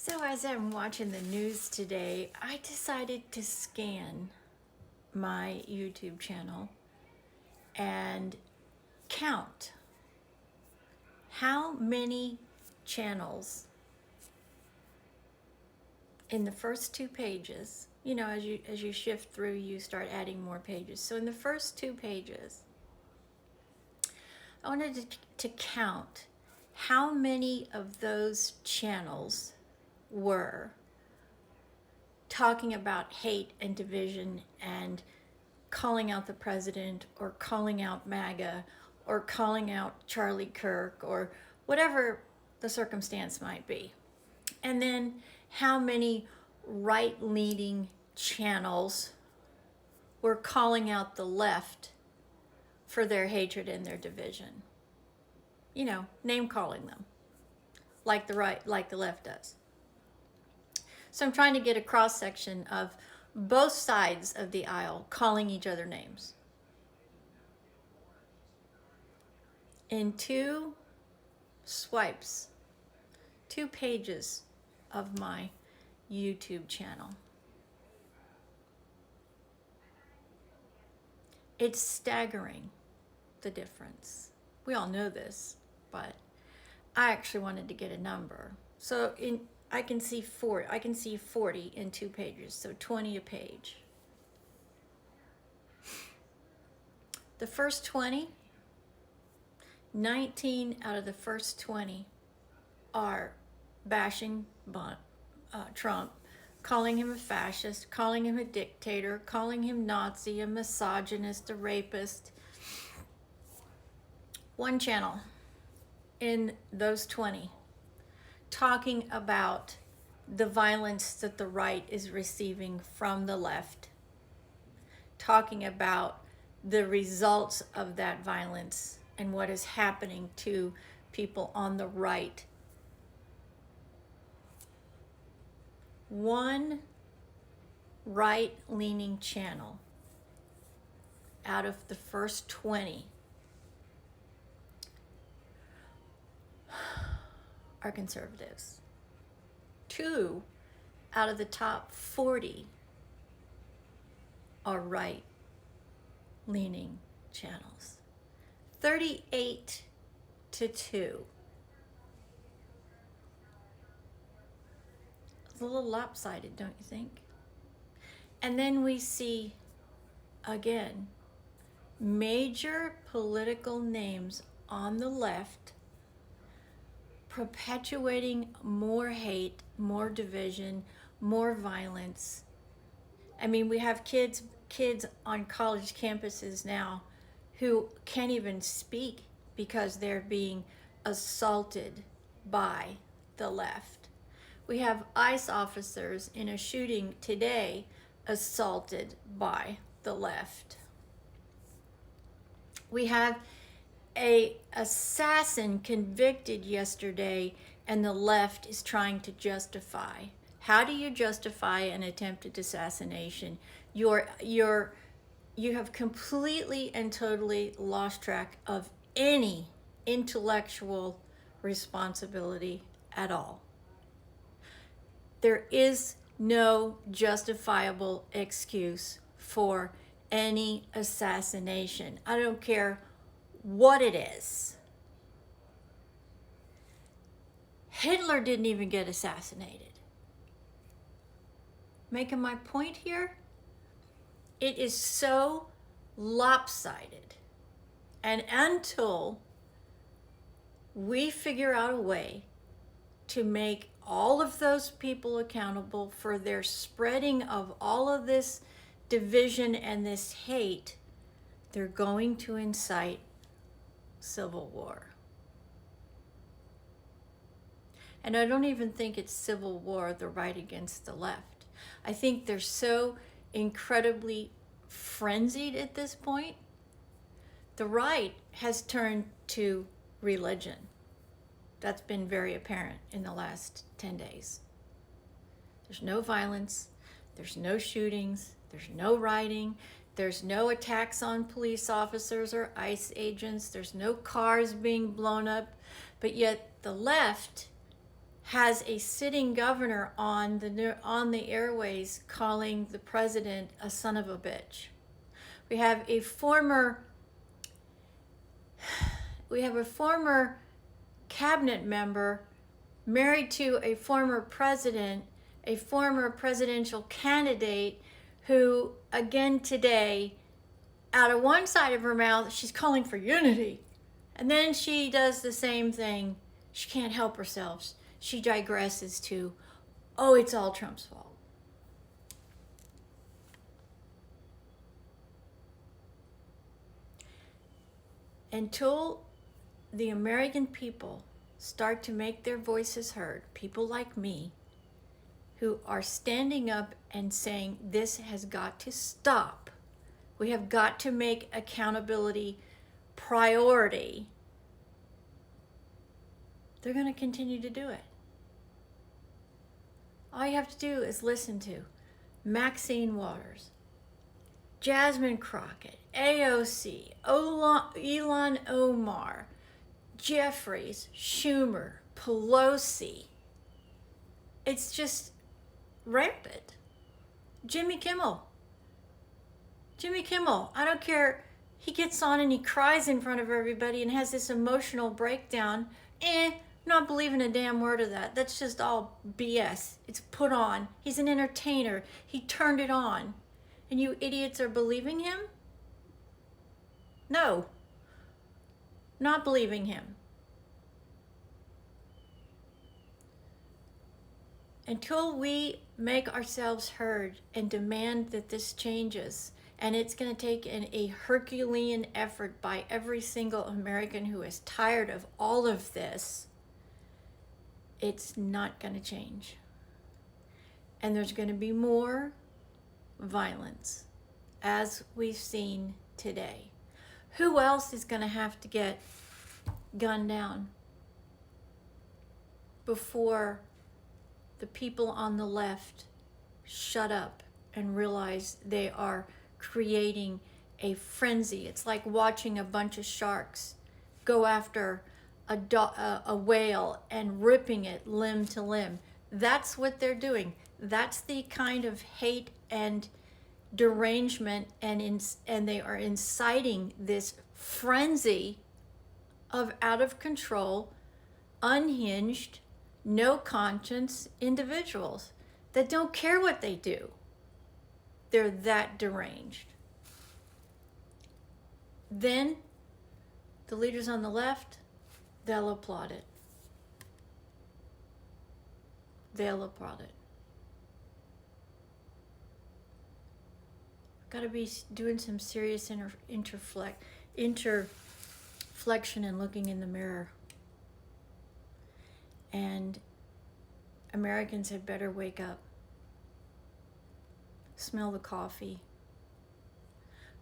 So as I'm watching the news today, I decided to scan my YouTube channel and count how many channels in the first two pages. You know, as you shift through, you start adding more pages. So in the first two pages, I wanted to count how many of those channels were talking about hate and division and calling out the president or calling out MAGA or calling out Charlie Kirk or whatever the circumstance might be. And then how many right-leaning channels were calling out the left for their hatred and their division. You know, name calling them like the left does. So I'm trying to get a cross section of both sides of the aisle calling each other names. In two swipes, 2 pages of my YouTube channel. It's staggering, the difference. We all know this, but I actually wanted to get a number. So I can see 40 in 2 pages, so 20 a page. The first 20, 19 out of the first 20 are bashing Trump, calling him a fascist, calling him a dictator, calling him Nazi, a misogynist, a rapist. One channel in those 20 talking about the violence that the right is receiving from the left, talking about the results of that violence and what is happening to people on the right. One right-leaning channel out of the first 20 are conservatives. 2 out of the top 40 are right-leaning channels. 38 to 2. It's a little lopsided, don't you think? And then we see, again, major political names on the left perpetuating more hate, more division, more violence. I mean, we have kids on college campuses now who can't even speak because they're being assaulted by the left. We have ICE officers in a shooting today assaulted by the left. We have an assassin convicted yesterday, and the left is trying to justify. How do you justify an attempted assassination? You have completely and totally lost track of any intellectual responsibility at all. There is no justifiable excuse for any assassination. I don't care what it is. Hitler didn't even get assassinated. Making my point here? It is so lopsided. And until we figure out a way to make all of those people accountable for their spreading of all of this division and this hate, they're going to incite civil war. And I don't even think it's civil war, the right against the left. I think they're so incredibly frenzied at this point. The right has turned to religion. That's been very apparent in the last 10 days. There's no violence, there's no shootings, there's no rioting, there's no attacks on police officers or ICE agents, there's no cars being blown up, but yet the left has a sitting governor on the airways calling the president a son of a bitch. We have a former cabinet member married to a former president, a former presidential candidate, who again today, out of one side of her mouth, she's calling for unity. And then she does the same thing. She can't help herself. She digresses to, oh, it's all Trump's fault. Until the American people start to make their voices heard, people like me, who are standing up and saying this has got to stop. We have got to make accountability priority. They're going to continue to do it. All you have to do is listen to Maxine Waters, Jasmine Crockett, AOC, Ilhan Omar, Jeffries, Schumer, Pelosi. It's just rampant. Jimmy Kimmel, I don't care. He gets on and he cries in front of everybody and has this emotional breakdown. Not believing a damn word of that. That's just all BS. It's put on. He's an entertainer. He turned it on. And you idiots are believing him? No. Not believing him. Until we make ourselves heard and demand that this changes, and it's going to take a Herculean effort by every single American who is tired of all of this, it's not going to change. And there's going to be more violence, as we've seen today. Who else is going to have to get gunned down before the people on the left shut up and realize they are creating a frenzy? It's like watching a bunch of sharks go after a whale and ripping it limb to limb. That's what they're doing. That's the kind of hate and derangement, and they are inciting this frenzy of out of control, unhinged, no conscience individuals that don't care what they do. They're that deranged. Then the leaders on the left, they'll applaud it. They'll applaud it. Got to be doing some serious interflexion and looking in the mirror. And Americans had better wake up. Smell the coffee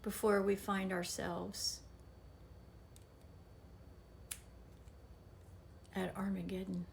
before we find ourselves at Armageddon.